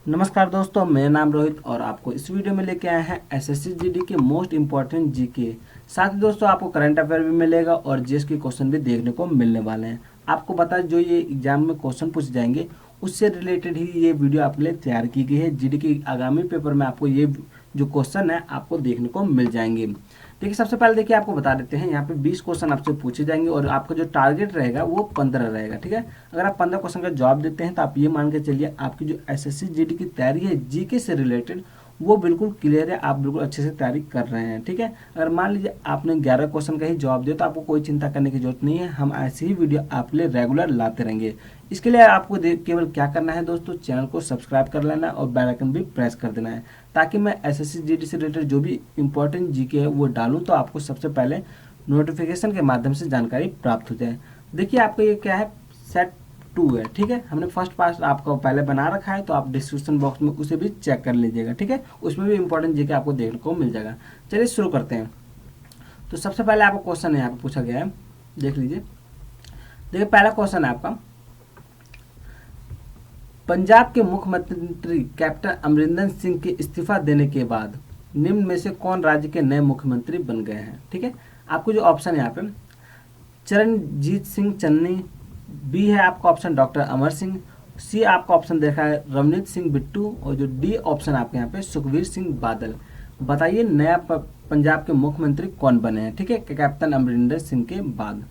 नमस्कार दोस्तों, मेरा नाम रोहित और आपको इस वीडियो में लेके आए हैं एसएससी जीडी के मोस्ट इम्पॉर्टेंट जीके। साथ ही दोस्तों आपको करंट अफेयर भी मिलेगा और जीएस के क्वेश्चन भी देखने को मिलने वाले हैं। आपको बता जो ये एग्जाम में क्वेश्चन पूछे जाएंगे उससे रिलेटेड ही ये वीडियो आपके लिए तैयार की गई है। जीडी के आगामी पेपर में आपको ये जो क्वेश्चन है आपको देखने को मिल जाएंगे। देखिए सबसे पहले देखिए आपको बता देते हैं, यहाँ पे 20 क्वेश्चन आपसे पूछे जाएंगे और आपका जो टारगेट रहेगा वो 15 रहेगा। ठीक है, अगर आप 15 क्वेश्चन का जवाब देते हैं तो आप ये मान के चलिए आपकी जो एसएससी जीडी की तैयारी है जीके से रिलेटेड वो बिल्कुल क्लियर है, आप बिल्कुल अच्छे से तैयारी कर रहे हैं। ठीक है, अगर मान लीजिए आपने 11 क्वेश्चन का ही जवाब दिया तो आपको कोई चिंता करने की जरूरत नहीं है, हम ऐसी ही वीडियो आपके लिए रेगुलर लाते रहेंगे। इसके लिए आपको केवल क्या करना है दोस्तों, चैनल को सब्सक्राइब कर लेना और बेल आइकन भी प्रेस कर देना है ताकि मैं एसएससी जीडी से रिलेटेड जो भी इंपॉर्टेंट जीके है वो डालूं तो आपको सबसे पहले नोटिफिकेशन के माध्यम से जानकारी प्राप्त हो जाए। देखिए आपका ये क्या है, सेट 2 है। ठीक है, हमने फर्स्ट पार्ट आपको पहले बना रखा है तो आप डिस्क्रिप्शन बॉक्स में उसे भी चेक कर लीजिएगा। ठीक है, उसमें भी इंपॉर्टेंट जीके आपको देखने को मिल जाएगा। चलिए शुरू करते हैं। तो सबसे पहले आपको क्वेश्चन यहाँ पे पूछा गया है, देख लीजिए। देखिए पहला क्वेश्चन है आपका, पंजाब के मुख्यमंत्री कैप्टन अमरिंदर सिंह के इस्तीफा देने के बाद निम्न में से कौन राज्य के नए मुख्यमंत्री बन गए हैं। ठीक है, आपको जो ऑप्शन है यहाँ पे चरणजीत सिंह चन्नी, बी है आपका ऑप्शन डॉक्टर अमर सिंह, सी आपका ऑप्शन देखा है रवनीत सिंह बिट्टू और जो डी ऑप्शन आपके यहाँ पे सुखबीर सिंह बादल। बताइए नया पंजाब के मुख्यमंत्री कौन बने हैं। ठीक है, कैप्टन अमरिंदर सिंह के बाद।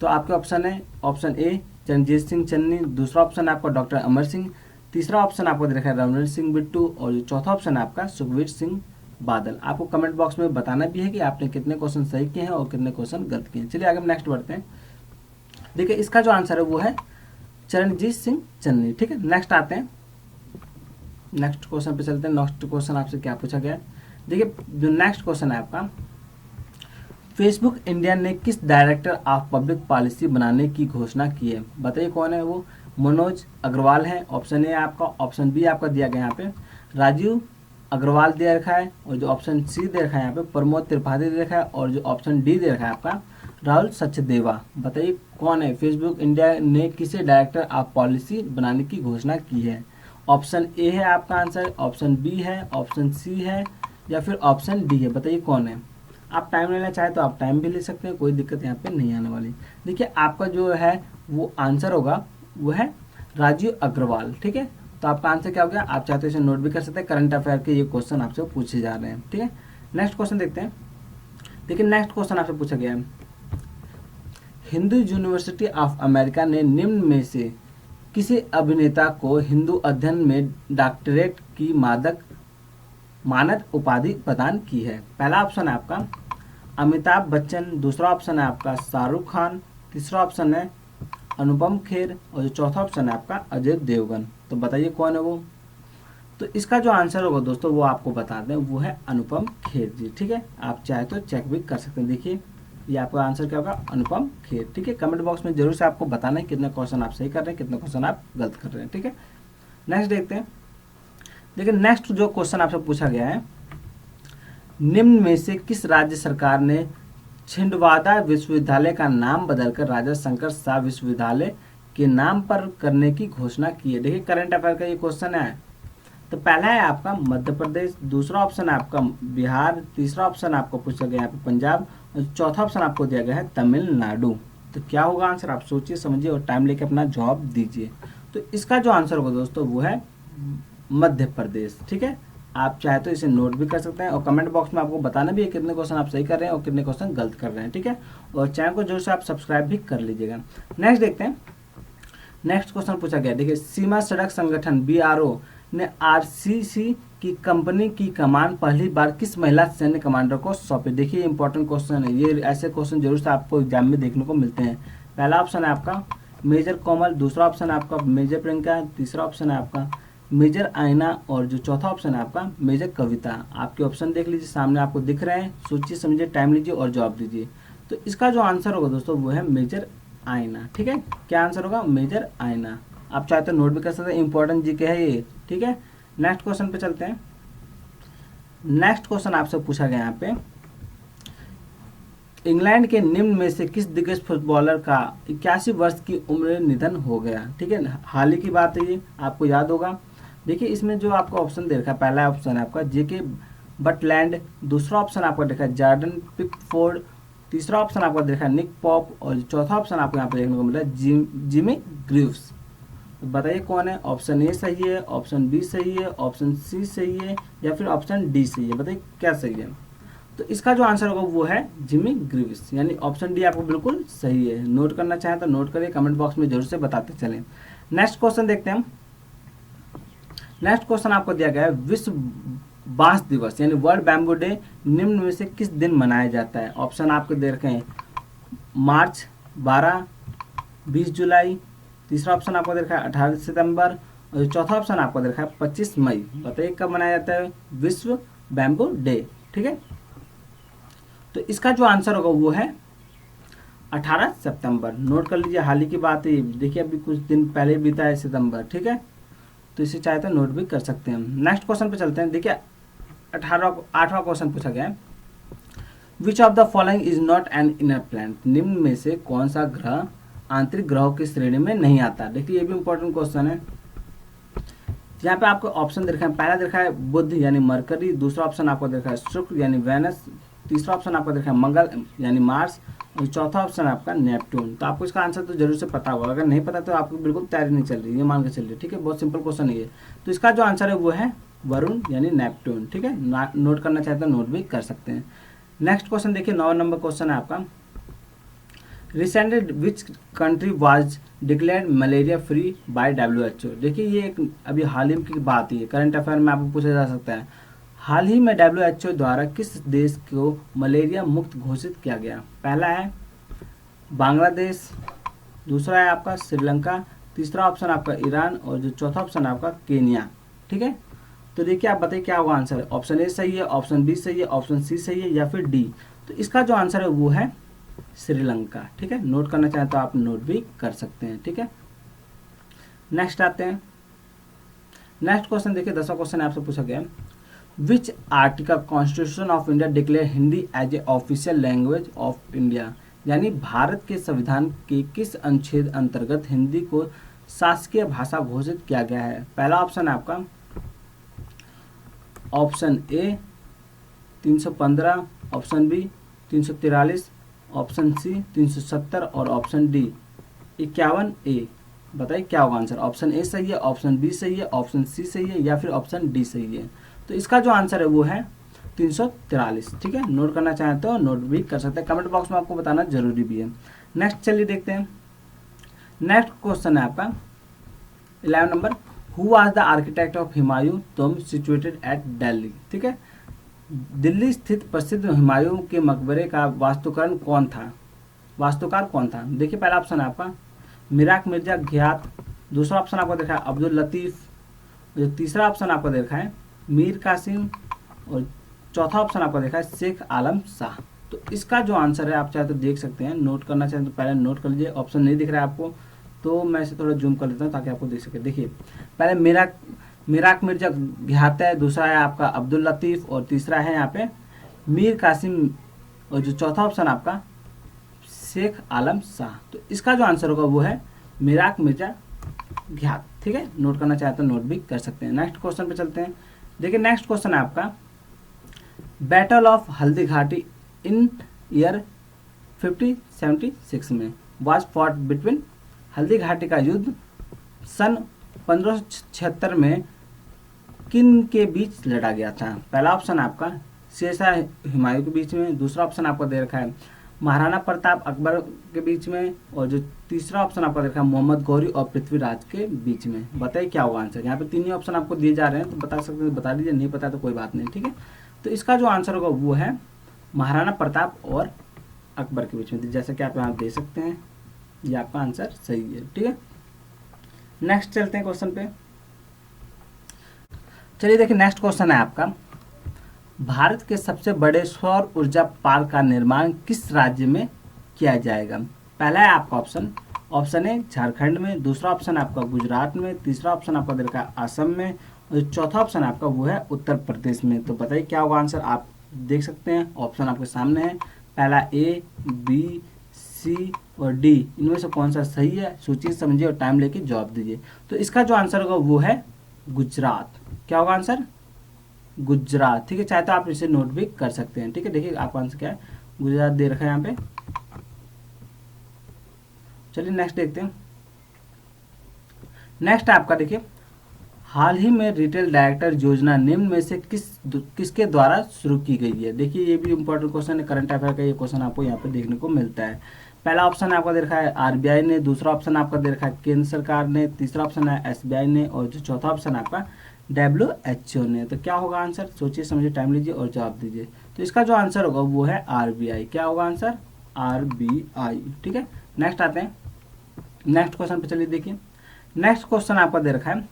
तो आपके ऑप्शन है ऑप्शन ए चरणजीत सिंह चन्नी, दूसरा ऑप्शन आपका डॉक्टर अमर सिंह, तीसरा ऑप्शन आपको देखा है रवनीत सिंह बिट्टू और जो चौथा ऑप्शन है आपका सुखबीर सिंह बादल। आपको कमेंट बॉक्स में बताना भी है कि आपने कितने क्वेश्चन सही किए हैं और कितने क्वेश्चन गलत किए हैं। चलिए आगे नेक्स्ट बढ़ते हैं। देखिए इसका जो आंसर है वो है चरणजीत सिंह चन्नी। ठीक है, नेक्स्ट आते हैं, नेक्स्ट क्वेश्चन पे चलते हैं। नेक्स्ट क्वेश्चन आपसे क्या पूछा गया है, देखिए जो नेक्स्ट क्वेश्चन है आपका, फेसबुक इंडिया ने किस डायरेक्टर ऑफ पब्लिक पॉलिसी बनाने की घोषणा की है। बताइए कौन है वो। मनोज अग्रवाल है, ऑप्शन ए आपका, ऑप्शन बी आपका दिया गया यहाँ पे राजीव अग्रवाल दे रखा है और जो ऑप्शन सी दे रखा है यहाँ पे प्रमोद त्रिपाठी दे रखा है और जो ऑप्शन डी दे रखा है आपका राहुल सचदेवा। बताइए कौन है, फेसबुक इंडिया ने किसे डायरेक्टर ऑफ पॉलिसी बनाने की घोषणा की है। ऑप्शन ए है आपका आंसर, ऑप्शन बी है, ऑप्शन सी है या फिर ऑप्शन डी है। बताइए कौन है। आप टाइम लेना चाहे तो आप टाइम भी ले सकते हैं, कोई दिक्कत यहाँ पे नहीं आने वाली। देखिए आपका जो है वो आंसर होगा वो है राजीव अग्रवाल। ठीक है, तो आपका आंसर क्या हो गया, आप चाहते हो इसे नोट भी कर सकते हैं। करंट अफेयर के ये क्वेश्चन आपसे पूछे जा रहे हैं। ठीक है, नेक्स्ट क्वेश्चन देखते हैं। देखिए नेक्स्ट क्वेश्चन आपसे पूछा गया है, हिंदू यूनिवर्सिटी ऑफ अमेरिका ने निम्न में से किसी अभिनेता को हिंदू अध्ययन में डॉक्टरेट की मानद उपाधि प्रदान की है। पहला ऑप्शन है आपका अमिताभ बच्चन, दूसरा ऑप्शन है आपका शाहरुख खान, तीसरा ऑप्शन है अनुपम खेर और जो चौथा ऑप्शन है आपका अजय देवगन। तो बताइए कौन है वो। तो इसका जो आंसर होगा दोस्तों वो आपको बता दें, वो है अनुपम खेर जी। ठीक है, आप चाहे तो चेक भी कर सकते हैं। देखिए ये आपका आंसर क्या होगा, अनुपम खेर। ठीक है, कमेंट बॉक्स में जरूर से आपको बताना है कितने क्वेश्चन आप सही कर रहे हैं, कितने क्वेश्चन आप गलत कर रहे हैं। ठीक है, नेक्स्ट देखते हैं। देखिए नेक्स्ट जो क्वेश्चन आपसे पूछा गया है, निम्न में से किस राज्य सरकार ने छिंदवाड़ा विश्वविद्यालय का नाम बदलकर राजा शंकर शाह विश्वविद्यालय के नाम पर करने की घोषणा की है। देखिए करंट अफेयर का ये क्वेश्चन है। तो पहला है आपका मध्य प्रदेश, दूसरा ऑप्शन है आपका बिहार, तीसरा ऑप्शन आपको पूछा गया है पंजाब और चौथा ऑप्शन आपको दिया गया है तमिलनाडु। तो क्या होगा आंसर, आप सोचिए समझिए और टाइम लेके अपना जवाब दीजिए। तो इसका जो आंसर होगा दोस्तों वो है मध्य प्रदेश। ठीक है, आप चाहे तो इसे नोट भी कर सकते हैं और कमेंट बॉक्स में आपको बताना भी है कितने क्वेश्चन आप सही कर रहे हैं और कितने क्वेश्चन गलत कर रहे हैं। ठीक है, और चैनल को जरूर से आप सब्सक्राइब भी कर लीजिएगा। नेक्स्ट देखते हैं। नेक्स्ट क्वेश्चन पूछा गया, देखिए सीमा सड़क संगठन BRO ने RCC की कंपनी की कमान पहली बार किस महिला सैन्य कमांडर को सौंपी। देखिए इंपॉर्टेंट क्वेश्चन है ये, ऐसे क्वेश्चन जरूर से आपको एग्जाम में देखने को मिलते हैं। पहला ऑप्शन है आपका मेजर कोमल, दूसरा ऑप्शन है आपका मेजर प्रियंका, तीसरा ऑप्शन है आपका मेजर आयना और जो चौथा ऑप्शन है आपका मेजर कविता। आपके ऑप्शन देख लीजिए, सामने आपको दिख रहे हैं, सोचिए समझिए, टाइम लीजिए और जवाब दीजिए। तो इसका जो आंसर होगा दोस्तों वो है मेजर आयना। ठीक है, क्या आंसर होगा, मेजर आयना। आप चाहे तो नोट भी कर सकते हैं, इंपॉर्टेंट जीके है ये। ठीक है, नेक्स्ट क्वेश्चन पे चलते हैं। नेक्स्ट क्वेश्चन आपसे पूछा गया यहाँ पे, इंग्लैंड के निम्न में से किस दिग्गज फुटबॉलर का 81 वर्ष की उम्र निधन हो गया। ठीक है, हाल ही की बात है ये, आपको याद होगा देखिए इसमें जो आपको ऑप्शन दे रखा है, पहला ऑप्शन है आपका जेके बटलैंड, दूसरा ऑप्शन आपको देखा है जॉर्डन पिकफोर्ड, तीसरा ऑप्शन आपको देखा है निक पॉप, और चौथा ऑप्शन आपको यहाँ पे देखने को मिला है जिमी ग्रीव्स। तो बताइए कौन है? ऑप्शन ए सही है, ऑप्शन बी सही है, ऑप्शन सी सही है, या फिर ऑप्शन डी सही है? बताइए क्या सही है। तो इसका जो आंसर होगा वो है जिमी ग्रीव्स, यानी ऑप्शन डी आपको बिल्कुल सही है। नोट करना चाहें तो नोट करिए, कमेंट बॉक्स में जरूर से बताते चलें। नेक्स्ट क्वेश्चन देखते हैं। नेक्स्ट क्वेश्चन आपको दिया गया है विश्व बांस दिवस यानी वर्ल्ड बैम्बू डे निम्न में से किस दिन मनाया जाता है? ऑप्शन आपको दे रखे हैं मार्च 12, 20 जुलाई, तीसरा ऑप्शन आपको दे रखा है 18 सितंबर, और चौथा ऑप्शन आपको दे रखा है 25 मई। बताइए कब मनाया जाता है विश्व बैम्बू डे? ठीक है, तो इसका जो आंसर होगा वो है 18 सितंबर। नोट कर लीजिए, हाल ही की बात है, देखिए अभी कुछ दिन पहले बीता है सितंबर। ठीक है, तो इसे चाहे तो नोट भी कर सकते हैं। नेक्स्ट क्वेश्चन पे चलते हैं। देखिए 8वां क्वेश्चन पूछा गया है which of the following is not an inner planet? निम्न में से कौन सा ग्रह आंतरिक ग्रहों की श्रेणी में नहीं आता? देखिए ये भी इंपॉर्टेंट क्वेश्चन है। यहाँ पे आपको ऑप्शन दे रखा है, पहला दे रखा है बुध यानी मरकरी, दूसरा ऑप्शन आपको दे रखा है शुक्र यानी वेनस, तीसरा ऑप्शन आपको दे रखा है मंगल यानी मार्स, और चौथा ऑप्शन आपका नेपट्टून। तो आपको इसका आंसर तो जरूर से पता होगा, अगर नहीं पता तो आपको बिल्कुल तैयारी नहीं चल रही, ये मान के चल रही है। ठीक है, बहुत सिंपल क्वेश्चन है ये। तो इसका जो आंसर है वो है वरुण यानी नेपट्टून। ठीक है, नोट करना चाहते हैं नोट भी कर सकते हैं। नेक्स्ट क्वेश्चन देखिए 9 नंबर क्वेश्चन है आपका recently which country was declared malaria free by WHO? देखिए ये एक अभी हाल ही की बात है, करंट अफेयर में आपको पूछा जा सकता है। हाल ही में WHO द्वारा किस देश को मलेरिया मुक्त घोषित किया गया? पहला है बांग्लादेश, दूसरा है आपका श्रीलंका, तीसरा ऑप्शन आपका ईरान, और जो चौथा ऑप्शन है आपका केनिया। ठीक है, तो देखिए आप बताइए क्या होगा आंसर। ऑप्शन ए सही है, ऑप्शन बी सही है, ऑप्शन सी सही है, या फिर डी? तो इसका जो आंसर है वो है श्रीलंका। ठीक है, नोट करना चाहें तो आप नोट भी कर सकते हैं। ठीक है, नेक्स्ट आते हैं। नेक्स्ट क्वेश्चन देखिए 10वां क्वेश्चन आपसे पूछा गया which article constitution of India declare Hindi as a official language of India? यानी भारत के संविधान के किस अनुच्छेद अंतर्गत हिंदी को शासकीय भाषा घोषित किया गया है? पहला ऑप्शन है आपका option A 315, option B 343, option C 370, और ऑप्शन डी 51A। बताइए क्या होगा आंसर। ऑप्शन ए सही है, ऑप्शन बी सही है, ऑप्शन सी सही है, या फिर ऑप्शन डी सही है? तो इसका जो आंसर है वो है 343। ठीक है, नोट करना चाहें तो नोट भी कर सकते हैं, कमेंट बॉक्स में आपको बताना जरूरी भी है। नेक्स्ट चलिए देखते हैं। नेक्स्ट क्वेश्चन है आपका 11 number who was the architect of Humayun tomb situated at Delhi? ठीक है, दिल्ली स्थित प्रसिद्ध हुमायूं के मकबरे का वास्तुकार कौन था? देखिए पहला ऑप्शन है आपका मिराक मिर्जा घियात, दूसरा ऑप्शन आपको देखा है अब्दुल लतीफ, जो तीसरा ऑप्शन आपको देखा है मीर कासिम, और चौथा ऑप्शन आपको देखा है शेख आलम शाह। तो इसका जो आंसर है आप चाहे तो देख सकते हैं, नोट करना चाहें तो पहले नोट कर लीजिए। ऑप्शन नहीं दिख रहा है आपको तो मैं इसे थोड़ा जूम कर लेता हूँ ताकि आपको देख सके। देखिए पहले मिराक मिर्जा घियात है, दूसरा है आपका अब्दुल लतीफ, और तीसरा है यहाँ पे मीर कासिम, और जो चौथा ऑप्शन आपका शेख आलम शाह। तो इसका जो आंसर होगा वो है मिराक मिर्जा घियात। ठीक है, नोट करना चाहे तो नोट भी कर सकते हैं। नेक्स्ट क्वेश्चन पे चलते हैं। देखिए नेक्स्ट क्वेश्चन है आपका battle of Haldi Ghati in year 1576 में was fought between? Haldi Ghati का युद्ध सन 1576 में किन के बीच लड़ा गया था? पहला ऑप्शन आपका शेरशाह हुमायूं के बीच में, दूसरा ऑप्शन आपको दे रखा है महाराणा प्रताप अकबर के बीच में, और जो तीसरा ऑप्शन आपको दे रखा है मोहम्मद गौरी और पृथ्वीराज के बीच में। बताइए क्या होगा आंसर। यहाँ पे तीन ही ऑप्शन आपको दिए जा रहे हैं, तो बता सकते हैं बता दीजिए, नहीं पता तो कोई बात नहीं। ठीक है, तो इसका जो आंसर होगा वो है महाराणा प्रताप और अकबर के बीच में, जैसा कि आप यहाँ दे सकते हैं। ये आपका आंसर सही है। ठीक है, नेक्स्ट चलते हैं क्वेश्चन पे। चलिए देखिए नेक्स्ट क्वेश्चन है आपका भारत के सबसे बड़े सौर ऊर्जा पार्क का निर्माण किस राज्य में किया जाएगा? पहला है आपका ऑप्शन ए झारखंड में, दूसरा ऑप्शन आपका गुजरात में, तीसरा ऑप्शन आपका दे रखा है असम में, और चौथा ऑप्शन आपका वो है उत्तर प्रदेश में। तो बताइए क्या होगा आंसर। आप देख सकते हैं ऑप्शन आपके सामने है, पहला ए, बी, सी और डी, इनमें से कौन सा सही है? सोचिए समझिए और टाइम लेके जवाब दीजिए। तो इसका जो आंसर होगा वो है गुजरात। क्या होगा आंसर? गुजरात। ठीक है, चाहे तो आप इसे नोट भी कर सकते हैं। ठीक है, देखिए आपका आंसर क्या है, गुजरात दे रखा है यहाँ पे। चलिए नेक्स्ट देखते हैं। नेक्स्ट आपका देखिए, हाल ही में रिटेल डायरेक्टर योजना निम्न में से किसके द्वारा शुरू की गई है। देखिए ये भी इंपॉर्टेंट क्वेश्चन है, करंट अफेयर का ये क्वेश्चन आपको यहाँ पे देखने को मिलता है। पहला ऑप्शन आपका दे रखा है आरबीआई ने, दूसरा ऑप्शन आपका दे रखा है केंद्र सरकार ने, तीसरा ऑप्शन है एसबीआई ने, और जो चौथा ऑप्शन आपका WHO ने। तो क्या होगा आंसर? सोचिए समझिए, टाइम लीजिए और जवाब दीजिए। तो इसका जो आंसर होगा वो है आरबीआई। क्या होगा आंसर? आरबीआई। ठीक है, नेक्स्ट आते हैं, नेक्स्ट क्वेश्चन पे चलिए देखिए। नेक्स्ट क्वेश्चन आपका दे रखा है,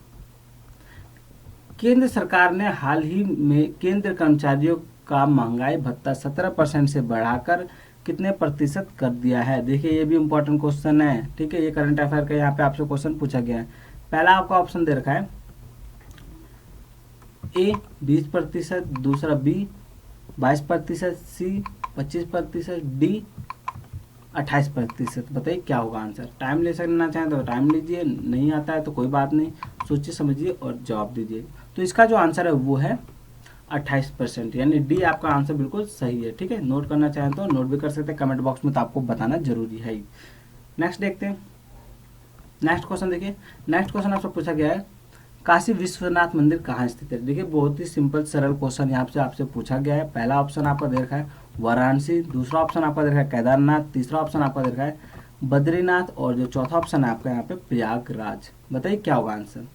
केंद्र सरकार ने हाल ही में केंद्र कर्मचारियों का महंगाई भत्ता 17% से बढ़ाकर कितने प्रतिशत कर दिया है। देखिए ये भी इंपॉर्टेंट क्वेश्चन है। ठीक है, ये करंट अफेयर का यहाँ पे आपसे क्वेश्चन पूछा गया है। पहला आपका ऑप्शन दे रखा है ए 20%, दूसरा बी 22%, सी 25%, डी 28%। बताइए क्या होगा आंसर? टाइम ले सकना चाहें तो टाइम लीजिए, नहीं आता है तो कोई बात नहीं, सोचिए समझिए और जवाब दीजिए। तो इसका जो आंसर है वो है 28%, यानी डी आपका आंसर बिल्कुल सही है। ठीक है, नोट करना चाहें तो नोट भी कर सकते हैं, कमेंट बॉक्स में तो आपको बताना जरूरी है। नेक्स्ट देखते हैं, नेक्स्ट क्वेश्चन देखिए। नेक्स्ट क्वेश्चन आपसे पूछा गया है, काशी विश्वनाथ मंदिर कहाँ स्थित है। देखिए बहुत ही सिंपल सरल क्वेश्चन यहाँ से आपसे पूछा गया है। पहला ऑप्शन आपका दे रखा है वाराणसी, दूसरा ऑप्शन आपका दे रखा है केदारनाथ, तीसरा ऑप्शन आपका दे रखा है बद्रीनाथ, और जो चौथा ऑप्शन है आपका यहाँ पे प्रयागराज। बताइए क्या होगा आंसर?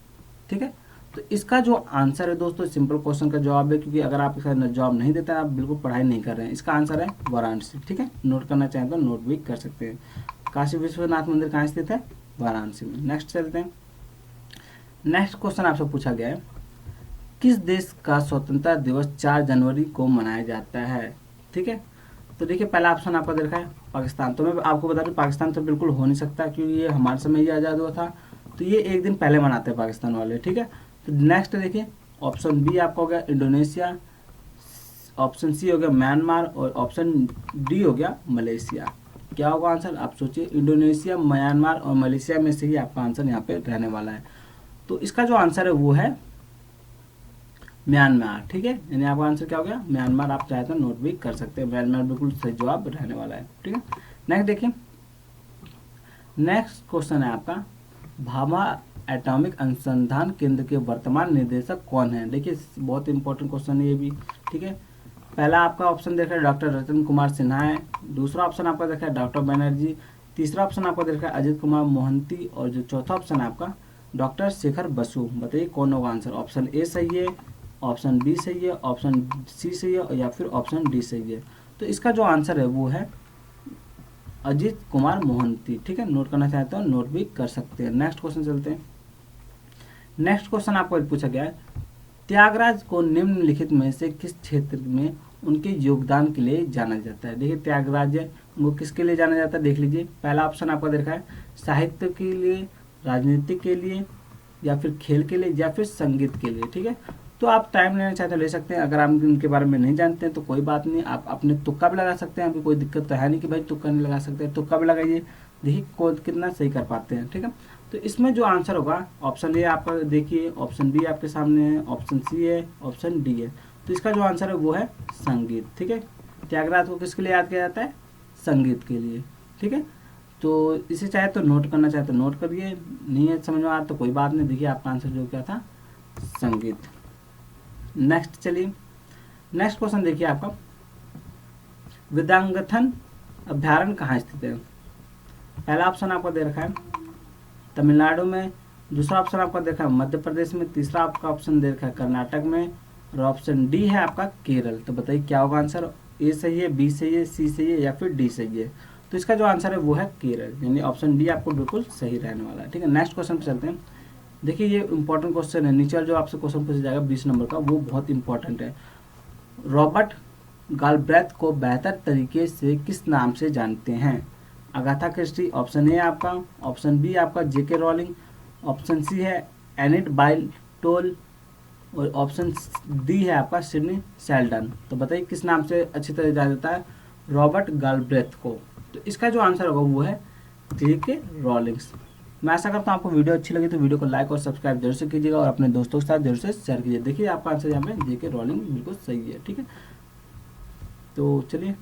ठीक है, तो इसका जो आंसर है दोस्तों, सिंपल क्वेश्चन का जवाब है, क्योंकि अगर आप इसका जवाब नहीं देते हैं आप बिल्कुल पढ़ाई नहीं कर रहे हैं। इसका आंसर है वाराणसी। ठीक है, नोट करना चाहें तो नोट भी कर सकते हैं। काशी विश्वनाथ मंदिर कहाँ स्थित है? वाराणसी में। नेक्स्ट चलते हैं, नेक्स्ट क्वेश्चन आपसे पूछा गया है, किस देश का स्वतंत्रता दिवस 4 जनवरी को मनाया जाता है। ठीक है, तो देखिए पहला ऑप्शन आपका दे रखा है पाकिस्तान। तो मैं आपको बता दूं पाकिस्तान तो बिल्कुल हो नहीं सकता, क्योंकि ये हमारे समय ही आज़ाद हुआ था, तो ये एक दिन पहले मनाते हैं पाकिस्तान वाले। ठीक है, तो नेक्स्ट देखिए, ऑप्शन बी आपका हो गया इंडोनेशिया, ऑप्शन सी हो गया म्यांमार, और ऑप्शन डी हो गया मलेशिया। क्या होगा आंसर? आप सोचिए, इंडोनेशिया, म्यांमार और मलेशिया में से ही आपका आंसर यहाँ पे रहने वाला है। तो इसका जो आंसर है वो है म्यांमार। ठीक है, यानी आपका आंसर क्या हो गया? म्यांमार। आप चाहे तो नोट भी कर सकते हैं, म्यांमार बिल्कुल सही जवाब रहने वाला है। ठीक है, नेक्स्ट देखिए, नेक्स्ट क्वेश्चन है आपका, भाभा एटॉमिक अनुसंधान केंद्र के वर्तमान निदेशक कौन है। देखिए बहुत इंपॉर्टेंट क्वेश्चन है ये भी। ठीक है, पहला आपका ऑप्शन देखा है डॉक्टर रतन कुमार सिन्हा है, दूसरा ऑप्शन आपका देखा है डॉक्टर बनर्जी, तीसरा ऑप्शन आपका देखा है अजित कुमार मोहंती, और जो चौथा ऑप्शन है आपका डॉक्टर शेखर बसु। बताइए कौन होगा आंसर? ऑप्शन ए सही है, ऑप्शन बी सही है, ऑप्शन सी सही है, या फिर ऑप्शन डी सही है। तो इसका जो आंसर है वो है अजित कुमार मोहंती। ठीक है, नोट करना चाहते हो नोट भी कर सकते हैं। नेक्स्ट क्वेश्चन चलते हैं। नेक्स्ट क्वेश्चन आपको पूछा गया है, त्यागराज को निम्नलिखित में से किस क्षेत्र में उनके योगदान के लिए जाना जाता है। देखिए त्यागराज उनको किसके लिए जाना जाता है, देख लीजिए। पहला ऑप्शन आपका देखा है साहित्य के लिए, राजनीति के लिए, या फिर खेल के लिए, या फिर संगीत के लिए। ठीक है, तो आप टाइम लेना चाहते हैं ले सकते हैं। अगर आप इनके बारे में नहीं जानते हैं तो कोई बात नहीं, आप अपने तुक्का भी लगा सकते हैं। अभी कोई दिक्कत तो है नहीं कि भाई तुक्का नहीं लगा सकते, तुक्का भी लगाइए, देखिए कौन कितना सही कर पाते हैं। ठीक है, तो इसमें जो आंसर होगा ऑप्शन ए आपका देखिए, ऑप्शन बी आपके सामने है, ऑप्शन सी है, ऑप्शन डी है। तो इसका जो आंसर है वो है संगीत। ठीक है, त्यागराज को किसके लिए याद किया जाता है? संगीत के लिए। ठीक है, तो इसे चाहे तो नोट करना चाहे तो नोट करिए, नहीं है समझ में आ तो कोई बात नहीं। देखिए आपका आंसर जो क्या था, संगीत। नेक्स्ट चलिए, नेक्स्ट क्वेश्चन देखिए आपका, विद्यांगथन अभ्यारण्य कहाँ स्थित है। पहला ऑप्शन आपको दे रखा है तमिलनाडु में, दूसरा ऑप्शन आपका देखा है मध्य प्रदेश में, तीसरा आपका ऑप्शन दे रखा है कर्नाटक में, और ऑप्शन डी है आपका केरल। तो बताइए क्या होगा आंसर? ए सही है, बी सही है, सी सही है, या फिर डी सही है। तो इसका जो आंसर है वो है केरल, यानी ऑप्शन डी आपको बिल्कुल सही रहने वाला है। ठीक है, नेक्स्ट क्वेश्चन पे चलते हैं। देखिए ये इंपॉर्टेंट क्वेश्चन है, नीचे जो आपसे क्वेश्चन पूछा जाएगा 20 नंबर का, वो बहुत इंपॉर्टेंट है। रॉबर्ट गालब्रेथ को बेहतर तरीके से किस नाम से जानते हैं? अगाथा क्रिस्टी, ऑप्शन ए आपका, ऑप्शन बी आपका जेके रॉलिंग, ऑप्शन सी है एनिट बाइल टोल, और ऑप्शन डी है आपका सिडनी शेल्डन। तो बताइए किस नाम से अच्छी तरह जाना जाता है रॉबर्ट गालब्रेथ को? तो इसका जो आंसर होगा वो है जेके रॉलिंग्स। मैं आशा करता हूँ आपको वीडियो अच्छी लगी तो वीडियो को लाइक और सब्सक्राइब जरूर से कीजिएगा और अपने दोस्तों के साथ जरूर से शेयर कीजिए। देखिए आपका आंसर यहाँ पे जेके रॉलिंग बिल्कुल सही है। ठीक है, तो चलिए।